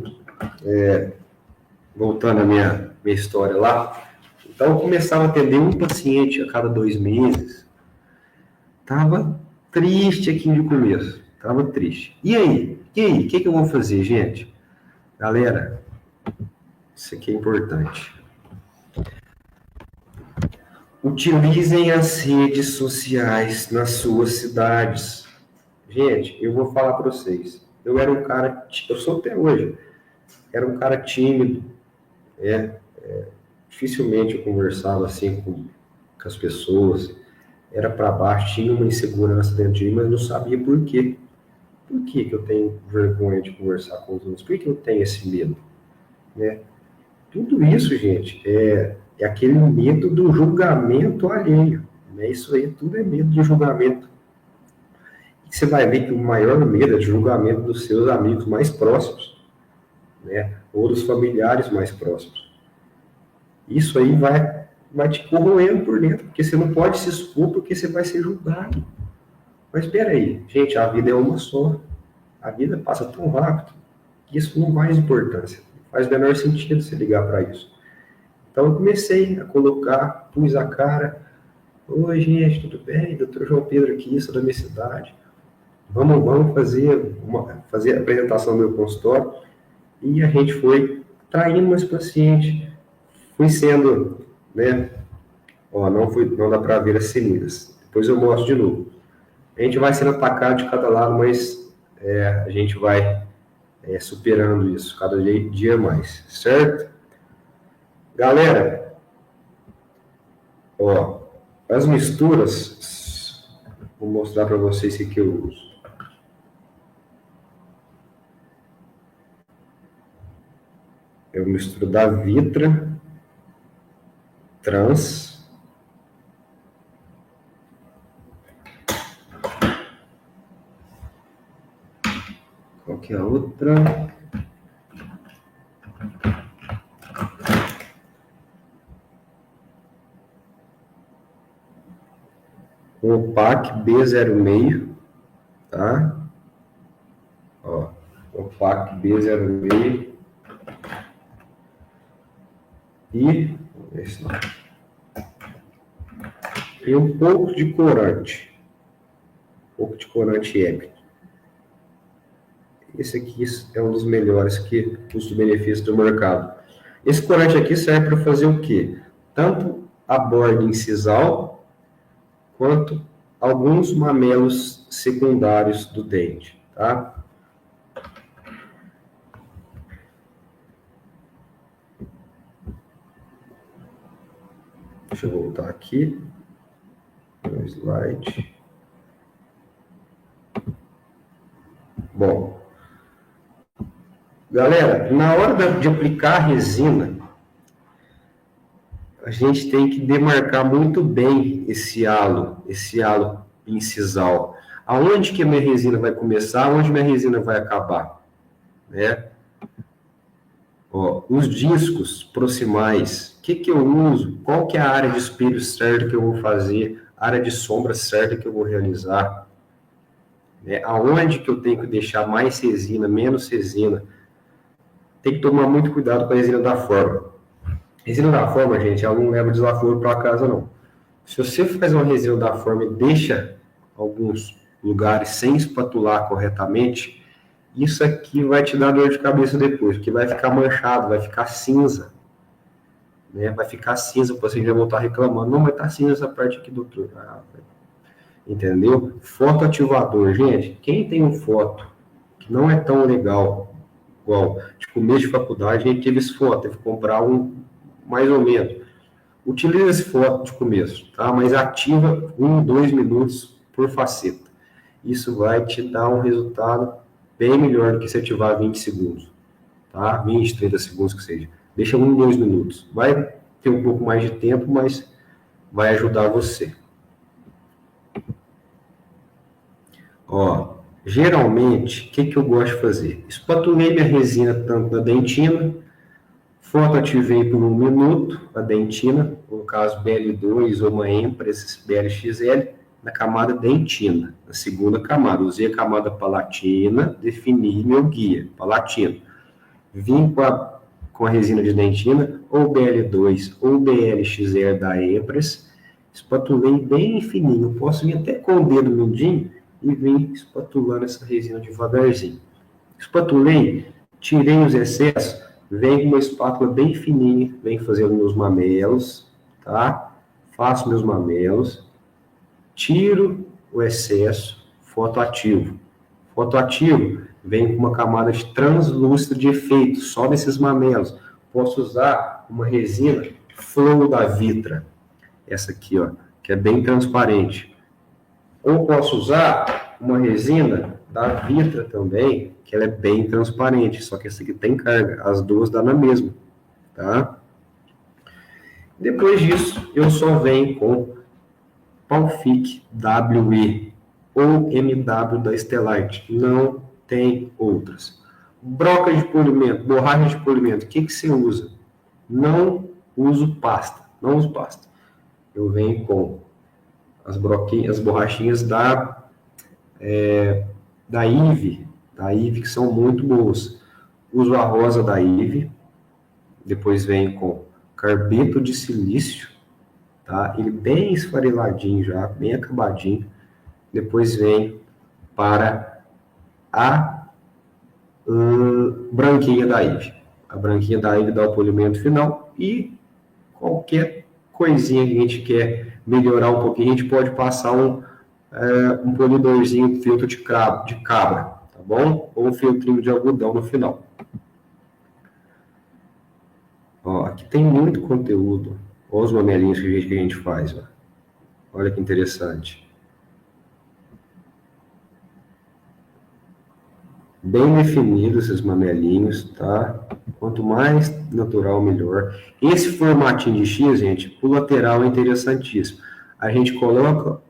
voltando à minha história lá, então eu começava a atender um paciente a cada 2 meses. Tava triste aqui no começo, tava triste. E aí? O que eu vou fazer, gente? Galera, isso aqui é importante. Utilizem as redes sociais nas suas cidades. Gente, eu vou falar para vocês. Eu era um cara, eu sou até hoje, era um cara tímido, dificilmente eu conversava assim com as pessoas, era para baixo, tinha uma insegurança dentro de mim, mas não sabia por quê. Por que eu tenho vergonha de conversar com os outros? Por que eu tenho esse medo? Né? Tudo isso, gente, é aquele medo do julgamento alheio. Né? Isso aí tudo é medo de julgamento. E você vai ver que o maior medo é de julgamento dos seus amigos mais próximos, né? Ou dos familiares mais próximos. Isso aí vai te corroendo por dentro, porque você não pode se expor porque você vai ser julgado. Mas espera aí, gente, a vida é uma só. A vida passa tão rápido que isso não faz importância. Não faz o menor sentido você ligar para isso. Então eu comecei a colocar, pus a cara. Oi, gente, tudo bem? Doutor João Pedro aqui, sou da minha cidade. Vamos fazer a apresentação do meu consultório. E a gente foi traindo mais paciente. Fui sendo, né? Ó, não dá para ver as seminas. Depois eu mostro de novo. A gente vai sendo atacado de cada lado, mas a gente vai superando isso cada dia mais, certo? Galera, ó, as misturas, vou mostrar para vocês o que eu uso. Eu misturo da Vitra Trans aqui a outra. Opac B06, tá? Ó, Opac B06. E, vamos ver se e um pouco de corante. Um pouco de corante épico. Esse aqui é um dos melhores que custo-benefício do mercado. Esse corante aqui serve para fazer o quê? Tanto a borda incisal, quanto alguns mamelos secundários do dente, tá? Deixa eu voltar aqui. No slide. Bom. Galera, na hora de aplicar a resina, a gente tem que demarcar muito bem esse halo incisal. Aonde que a minha resina vai começar, aonde minha resina vai acabar, né? Ó, os discos proximais, o que eu uso? Qual que é a área de espelho certa que eu vou fazer? A área de sombra certa que eu vou realizar? Né? Aonde que eu tenho que deixar mais resina, menos resina? Tem que tomar muito cuidado com a resina da forma. Resina da forma, gente, ela não leva desaforo para casa, não. Se você faz uma resina da forma e deixa alguns lugares sem espatular corretamente, isso aqui vai te dar dor de cabeça depois, porque vai ficar manchado, vai ficar cinza. Né? Vai ficar cinza, você já voltar reclamando. Não, mas tá cinza essa parte aqui, doutor. Entendeu? Fotoativador, gente, quem tem um foto que não é tão legal, igual de começo de faculdade, a gente teve esse foto, teve que comprar um mais ou menos. Utiliza esse foto de começo, tá? Mas ativa 1, 2 minutos por faceta. Isso vai te dar um resultado bem melhor do que se ativar 20 segundos, tá? 20, 30 segundos que seja. Deixa 1, 2 minutos. Vai ter um pouco mais de tempo, mas vai ajudar você. Ó, geralmente, o que eu gosto de fazer? Espatulei minha resina tanto na dentina, fotoativei por 1 minuto a dentina, no caso BL2 ou uma Empress BLXL, na camada dentina. Na segunda camada, usei a camada palatina, defini meu guia, palatino. Vim com a resina de dentina, ou BL2 ou BLXL da Empress, espatulei bem fininho, posso vir até com o dedo mindinho e vim espatulando essa resina devagarzinho. Espatulei, tirei os excessos, venho com uma espátula bem fininha, venho fazendo meus mamelos, tá? Faço meus mamelos, tiro o excesso, fotoativo. Fotoativo, venho com uma camada de translúcido de efeito, só nesses mamelos. Posso usar uma resina Flow da Vitra, essa aqui, ó, que é bem transparente. Ou posso usar uma resina da Vitra também, que ela é bem transparente, só que essa aqui tem carga, as duas dá na mesma, tá? Depois disso, eu só venho com Palfic WE ou MW da Stellite, não tem outras. Broca de polimento, borracha de polimento, o que você usa? Não uso pasta, não uso pasta. Eu venho com as broquinhas, as borrachinhas da IVE, que são muito boas. Uso a rosa da IVE, depois venho com carbeto de silício, tá? Ele bem esfareladinho já, bem acabadinho. Depois venho para a branquinha da IVE. A branquinha da IVE dá o polimento final e qualquer coisinha que a gente quer melhorar um pouquinho, a gente pode passar um polidorzinho, filtro de cabra, tá bom? Ou um filtrinho de algodão no final. Ó, aqui tem muito conteúdo. Olha os mamelinhos que a gente faz, ó. Olha que interessante. Bem definidos esses mamelinhos, tá? Quanto mais natural, melhor. Esse formatinho de X, gente, pro lateral é interessantíssimo. A gente coloca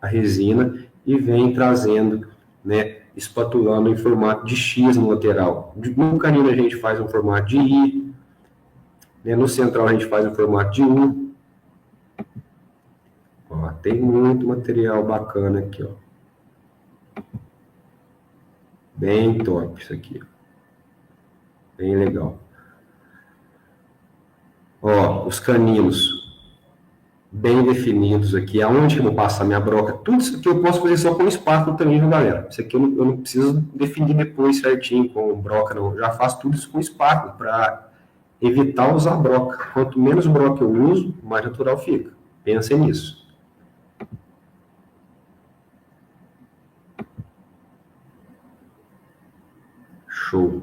a resina e vem trazendo, né, espatulando em formato de X no lateral. No canino a gente faz um formato de I, né? No central a gente faz um formato de U. Ó, tem muito material bacana aqui, ó. Bem top isso aqui, ó. Bem legal. Ó, os caninos bem definidos aqui, aonde eu vou passar minha broca, tudo isso aqui eu posso fazer só com espátula também, viu, galera? Isso aqui eu não preciso definir depois certinho com broca, não. Eu já faço tudo isso com espátula, para evitar usar broca. Quanto menos broca eu uso, mais natural fica. Pensem nisso. Show.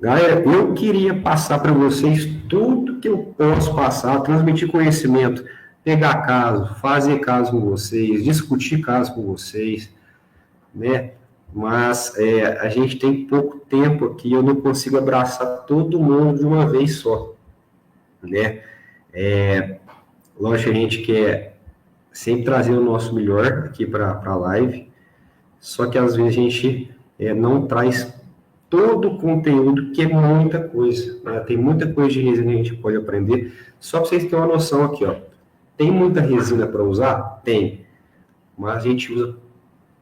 Galera, eu queria passar para vocês tudo que eu posso passar, transmitir conhecimento, pegar caso, fazer caso com vocês, discutir caso com vocês, né? Mas a gente tem pouco tempo aqui, eu não consigo abraçar todo mundo de uma vez só, né? Lógico que a gente quer sempre trazer o nosso melhor aqui para a live, só que às vezes a gente não traz todo o conteúdo, que é muita coisa, né? Tem muita coisa de resina que a gente pode aprender. Só para vocês terem uma noção aqui, ó. Tem muita resina para usar? Tem. Mas a gente usa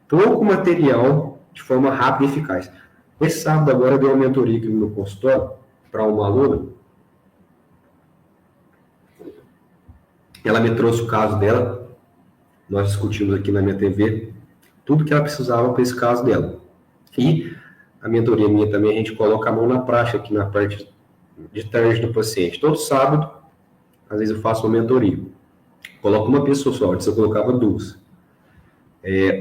pouco material de forma rápida e eficaz. Esse sábado agora deu uma mentoria aqui no meu consultório para uma aluna. Ela me trouxe o caso dela. Nós discutimos aqui na minha TV tudo que ela precisava para esse caso dela. E a mentoria minha também, a gente coloca a mão na prática aqui na parte de tarde do paciente. Todo sábado, às vezes eu faço uma mentoria. Coloco uma pessoa só, antes eu colocava duas.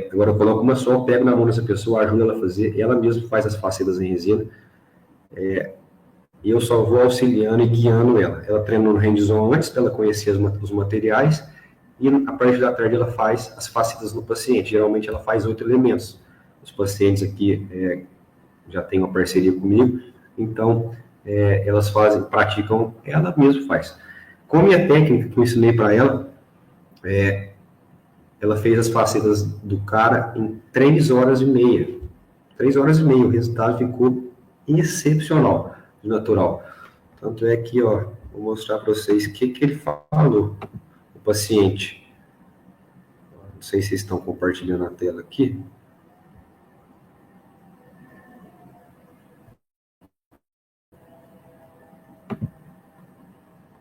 Agora eu coloco uma só, eu pego na mão dessa pessoa, ajudo ela a fazer, ela mesma faz as facetas em resina. E eu só vou auxiliando e guiando ela. Ela treina no hands-on antes dela conhecer os materiais, e a parte da tarde ela faz as facetas no paciente. Geralmente ela faz 8 elementos. Os pacientes aqui já têm uma parceria comigo, então elas praticam, ela mesma faz. Com a minha técnica que eu ensinei para ela, ela fez as facetas do cara em 3 horas e meia. 3 horas e meia, o resultado ficou excepcional, de natural. Tanto é que, ó, vou mostrar para vocês o que ele falou, o paciente. Não sei se vocês estão compartilhando a tela aqui.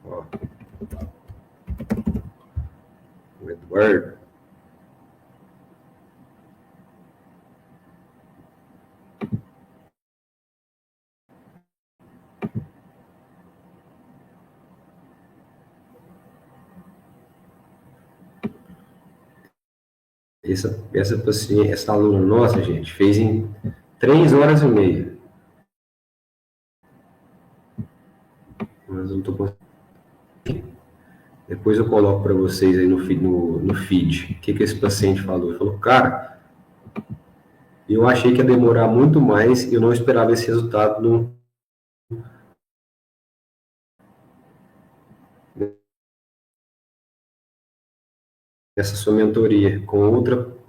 Ó. O Eduardo. Essa aluna nossa, gente, fez em 3 horas e meia. Mas eu não tô conseguindo. Depois eu coloco para vocês aí no feed. O que esse paciente falou? Ele falou, cara, eu achei que ia demorar muito mais e eu não esperava esse resultado nessa sua mentoria. Com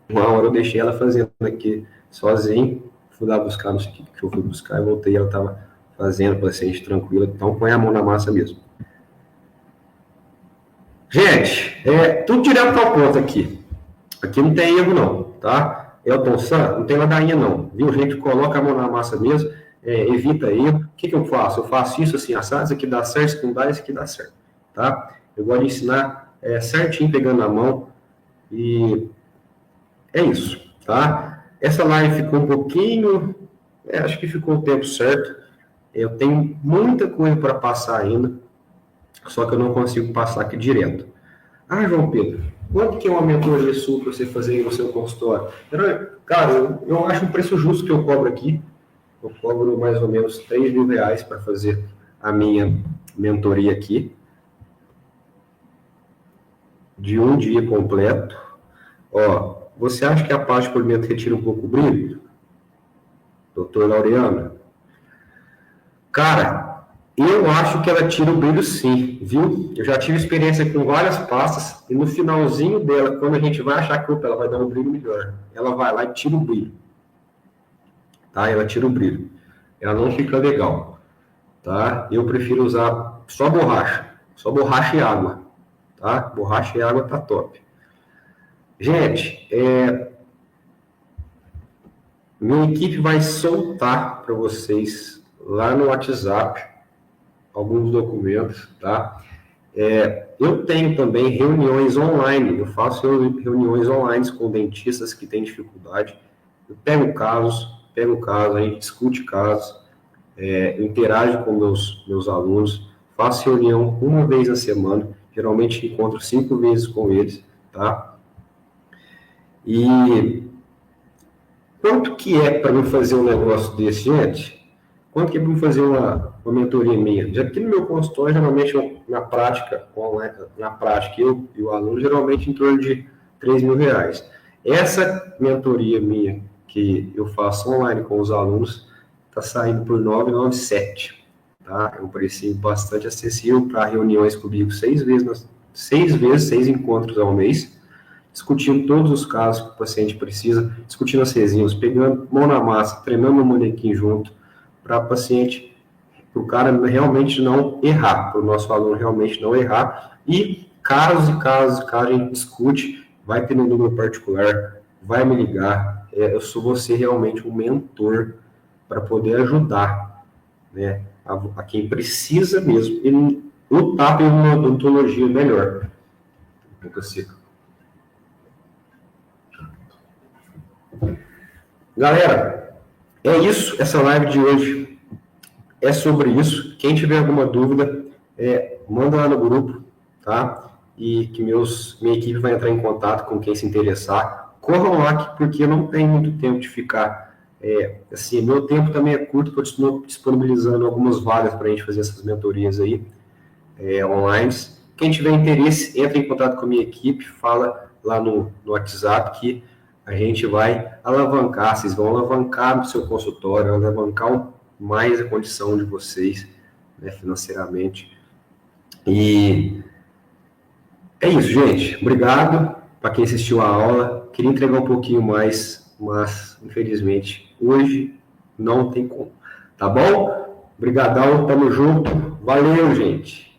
uma hora eu deixei ela fazendo aqui sozinho, fui lá buscar, não sei o que eu fui buscar, e voltei, ela estava fazendo, paciente tranquila, então põe a mão na massa mesmo. Gente, tudo direto ao ponto aqui. Aqui não tem erro não, tá? Elton San, não tem ladainha não, viu? A gente coloca a mão na massa mesmo, evita erro. O que eu faço? Eu faço isso assim, assado, isso aqui dá certo, isso aqui não dá, isso aqui dá certo, tá? Eu gosto de ensinar certinho, pegando na mão, e é isso, tá? Essa live ficou um pouquinho, acho que ficou o tempo certo. Eu tenho muita coisa para passar ainda, só que eu não consigo passar aqui direto. Ah, João Pedro, quanto que é uma mentoria sua para você fazer aí no seu consultório? Cara, eu acho um preço justo que eu cobro aqui. Eu cobro mais ou menos R$3.000 para fazer a minha mentoria aqui, de um dia completo. Ó, você acha que a parte de polimento retira um pouco o brilho? Doutor Laureano? Cara, eu acho que ela tira o brilho sim, viu? Eu já tive experiência com várias pastas e no finalzinho dela, quando a gente vai achar que ela vai dar um brilho melhor, ela vai lá e tira o brilho. tá? Ela tira o brilho. Ela não fica legal, tá? Eu prefiro usar só borracha e água, tá? Borracha e água tá top. Gente, minha equipe vai soltar para vocês lá no WhatsApp alguns documentos, tá? Eu tenho também reuniões online, eu faço reuniões online com dentistas que têm dificuldade. Eu pego casos, a gente discute casos, interajo com meus alunos, faço reunião uma vez na semana, geralmente encontro 5 vezes com eles, tá? E quanto que é para eu fazer um negócio desse, gente? Quanto que é para eu fazer uma mentoria minha? Já que no meu consultório, geralmente, na prática, eu e o aluno, geralmente em torno de R$ 3.000. Essa mentoria minha, que eu faço online com os alunos, está saindo por R$ 997, tá? É um preço bastante acessível para reuniões comigo 6 vezes, 6 encontros ao mês, discutindo todos os casos que o paciente precisa, discutindo as resinhas, pegando mão na massa, treinando o manequim junto, para o paciente, para o cara realmente não errar, para o nosso aluno realmente não errar, e casos a gente discute, vai ter no número particular, vai me ligar, eu vou ser realmente um mentor para poder ajudar, né, a quem precisa mesmo, e lutar por uma odontologia melhor. Galera, é isso, essa live de hoje é sobre isso. Quem tiver alguma dúvida, manda lá no grupo, tá? E que minha equipe vai entrar em contato com quem se interessar. Corram lá, porque eu não tenho muito tempo de ficar. Assim, meu tempo também é curto, estou disponibilizando algumas vagas para a gente fazer essas mentorias aí, online. Quem tiver interesse, entra em contato com a minha equipe, fala lá no WhatsApp que a gente vai alavancar, vocês vão alavancar no seu consultório, alavancar mais a condição de vocês, né, financeiramente. E é isso, gente. Obrigado para quem assistiu a aula. Queria entregar um pouquinho mais, mas, infelizmente, hoje não tem como. Tá bom? Obrigadão, tamo junto. Valeu, gente.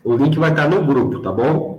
O link vai estar no grupo, tá bom?